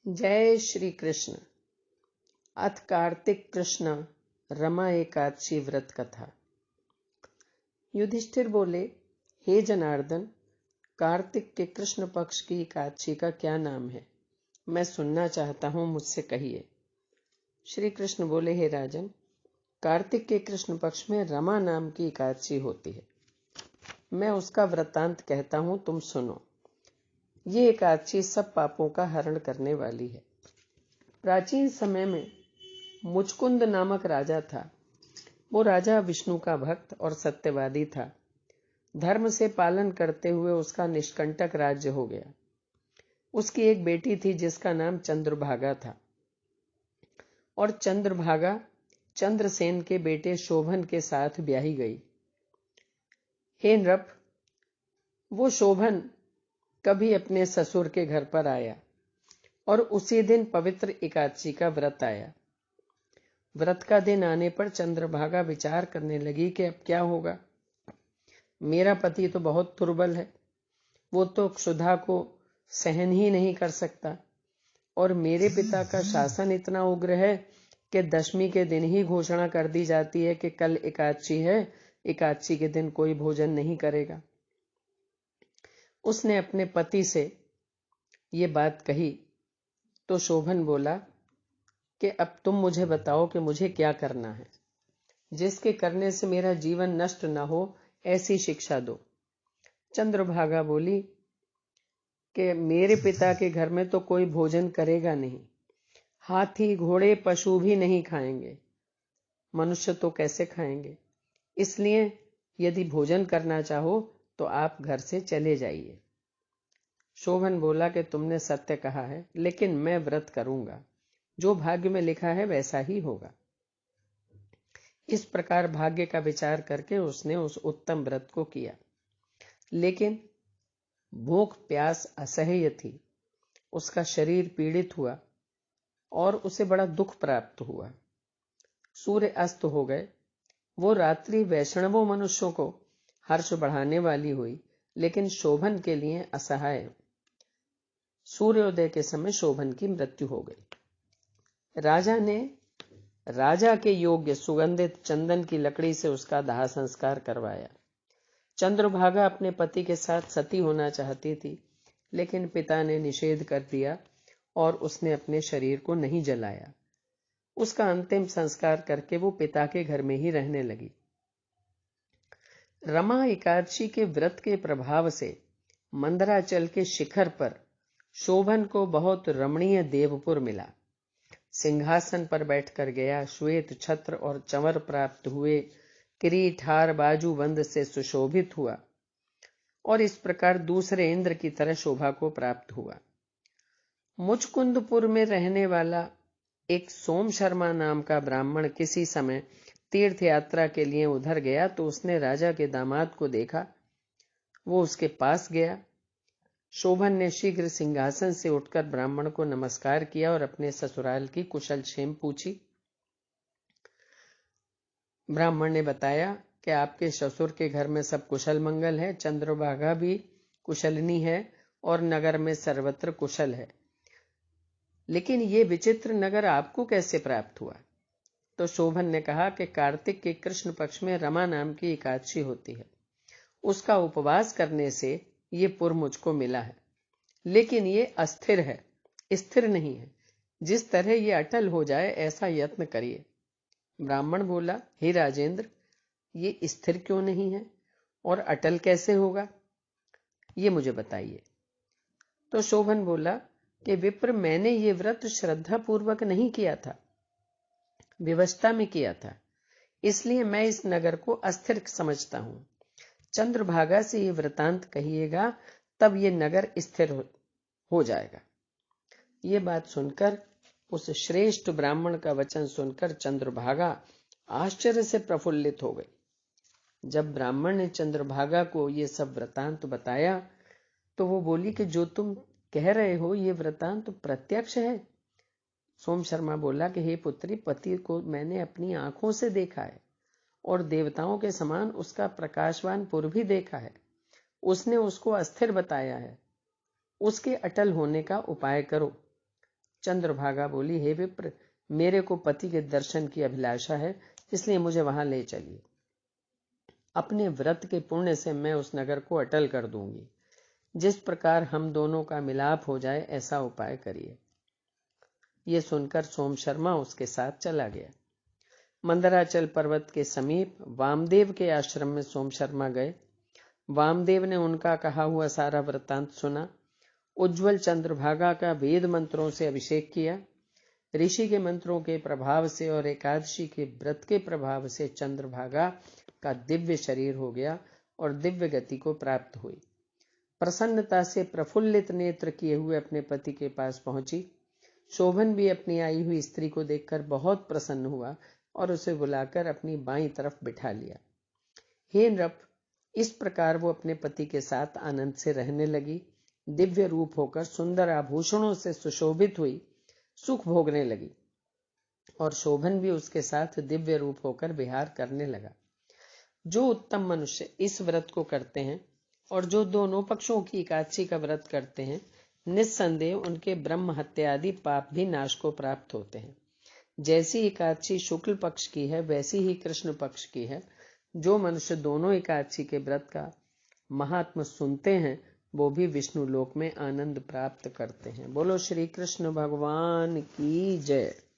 जय श्री कृष्ण। अथ कार्तिक कृष्ण रमा एकादशी व्रत कथा। युधिष्ठिर बोले, हे जनार्दन, कार्तिक के कृष्ण पक्ष की एकादशी का क्या नाम है? मैं सुनना चाहता हूं, मुझसे कहिए। श्री कृष्ण बोले, हे राजन, कार्तिक के कृष्ण पक्ष में रमा नाम की एकादशी होती है। मैं उसका वृत्तांत कहता हूं, तुम सुनो। ये एकादशी सब पापों का हरण करने वाली है। प्राचीन समय में मुचकुंद नामक राजा था। वो राजा विष्णु का भक्त और सत्यवादी था। धर्म से पालन करते हुए उसका निष्कंटक राज्य हो गया। उसकी एक बेटी थी जिसका नाम चंद्रभागा था, और चंद्रभागा चंद्रसेन के बेटे शोभन के साथ ब्याही गई। हे नृप, वो शोभन कभी अपने ससुर के घर पर आया और उसी दिन पवित्र एकादशी का व्रत आया। व्रत का दिन आने पर चंद्रभागा विचार करने लगी कि अब क्या होगा। मेरा पति तो बहुत दुर्बल है, वो तो क्षुधा को सहन ही नहीं कर सकता, और मेरे पिता का शासन इतना उग्र है कि दशमी के दिन ही घोषणा कर दी जाती है कि कल एकादशी है, एकादशी के दिन कोई भोजन नहीं करेगा। उसने अपने पति से ये बात कही तो शोभन बोला कि अब तुम मुझे बताओ कि मुझे क्या करना है, जिसके करने से मेरा जीवन नष्ट न हो, ऐसी शिक्षा दो। चंद्रभागा बोली कि मेरे पिता के घर में तो कोई भोजन करेगा नहीं। हाथी घोड़े पशु भी नहीं खाएंगे, मनुष्य तो कैसे खाएंगे। इसलिए यदि भोजन करना चाहो तो आप घर से चले जाइए। शोभन बोला कि तुमने सत्य कहा है, लेकिन मैं व्रत करूंगा। जो भाग्य में लिखा है वैसा ही होगा। इस प्रकार भाग्य का विचार करके उसने उस उत्तम व्रत को किया, लेकिन भूख प्यास असह्य थी। उसका शरीर पीड़ित हुआ और उसे बड़ा दुख प्राप्त हुआ। सूर्य अस्त हो गए। वो रात्रि वैष्णवों मनुष्यों को हर्ष बढ़ाने वाली हुई, लेकिन शोभन के लिए असहाय। सूर्योदय के समय शोभन की मृत्यु हो गई। राजा ने राजा के योग्य सुगंधित चंदन की लकड़ी से उसका दाह संस्कार करवाया। चंद्रभागा अपने पति के साथ सती होना चाहती थी, लेकिन पिता ने निषेध कर दिया और उसने अपने शरीर को नहीं जलाया। उसका अंतिम संस्कार करके वो पिता के घर में ही रहने लगी। रमा एकादशी के व्रत के प्रभाव से मंदराचल के शिखर पर शोभन को बहुत रमणीय देवपुर मिला। सिंहासन पर बैठकर गया, श्वेत छत्र और चंवर प्राप्त हुए, किरीट हार बाजूबंद से सुशोभित हुआ, और इस प्रकार दूसरे इंद्र की तरह शोभा को प्राप्त हुआ। मुचकुंदपुर में रहने वाला एक सोम शर्मा नाम का ब्राह्मण किसी समय तीर्थ यात्रा के लिए उधर गया तो उसने राजा के दामाद को देखा। वो उसके पास गया। शोभन ने शीघ्र सिंहासन से उठकर ब्राह्मण को नमस्कार किया और अपने ससुराल की कुशल क्षेम पूछी। ब्राह्मण ने बताया कि आपके ससुर के घर में सब कुशल मंगल है, चंद्रभागा भी कुशलनी है और नगर में सर्वत्र कुशल है, लेकिन ये विचित्र नगर आपको कैसे प्राप्त हुआ? तो शोभन ने कहा कि कार्तिक के कृष्ण पक्ष में रमा नाम की एकादशी होती है। उसका उपवास करने से ये पुर मुझको मिला है, लेकिन ये अस्थिर है, स्थिर नहीं है। जिस तरह ये अटल हो जाए ऐसा यत्न करिए। ब्राह्मण बोला, हे राजेंद्र, ये स्थिर क्यों नहीं है और अटल कैसे होगा, ये मुझे बताइए। तो शोभन बोला कि विप्र, मैंने ये व्रत श्रद्धा पूर्वक नहीं किया था, विवशता में किया था, इसलिए मैं इस नगर को अस्थिर समझता हूं। चंद्रभागा से ये वृतांत कहिएगा, तब ये नगर स्थिर हो जाएगा। ये बात सुनकर, उस श्रेष्ठ ब्राह्मण का वचन सुनकर चंद्रभागा आश्चर्य से प्रफुल्लित हो गई। जब ब्राह्मण ने चंद्रभागा को ये सब वृतांत बताया तो वो बोली कि जो तुम कह रहे हो ये वृतांत प्रत्यक्ष है। सोम शर्मा बोला कि हे पुत्री, पति को मैंने अपनी आंखों से देखा है और देवताओं के समान उसका प्रकाशवान पुर भी देखा है। उसने उसको अस्थिर बताया है। उसके अटल होने का उपाय करो। चंद्रभागा बोली, हे विप्र, मेरे को पति के दर्शन की अभिलाषा है, इसलिए मुझे वहां ले चलिए। अपने व्रत के पुण्य से मैं उस नगर को अटल कर दूंगी। जिस प्रकार हम दोनों का मिलाप हो जाए ऐसा उपाय करिए। ये सुनकर सोम शर्मा उसके साथ चला गया। मंदराचल पर्वत के समीप वामदेव के आश्रम में सोम शर्मा गए। वामदेव ने उनका कहा हुआ सारा वृत्तांत सुना। उज्ज्वल चंद्रभागा का वेद मंत्रों से अभिषेक किया। ऋषि के मंत्रों के प्रभाव से और एकादशी के व्रत के प्रभाव से चंद्रभागा का दिव्य शरीर हो गया और दिव्य गति को प्राप्त हुई। प्रसन्नता से प्रफुल्लित नेत्र किए हुए अपने पति के पास पहुंची। शोभन भी अपनी आई हुई स्त्री को देखकर बहुत प्रसन्न हुआ और उसे बुलाकर अपनी बाईं तरफ बिठा लिया। हे नृप, इस प्रकार वो अपने पति के साथ आनंद से रहने लगी। दिव्य रूप होकर सुंदर आभूषणों से सुशोभित हुई, सुख भोगने लगी और शोभन भी उसके साथ दिव्य रूप होकर विहार करने लगा। जो उत्तम मनुष्य इस व्रत को करते हैं और जो दोनों पक्षों की एकादशी का व्रत करते हैं, निस्संदेह उनके ब्रह्म हत्या आदि पाप भी नाश को प्राप्त होते हैं। जैसी एकादशी शुक्ल पक्ष की है वैसी ही कृष्ण पक्ष की है। जो मनुष्य दोनों एकादशी के व्रत का महात्म सुनते हैं वो भी विष्णु लोक में आनंद प्राप्त करते हैं। बोलो श्री कृष्ण भगवान की जय।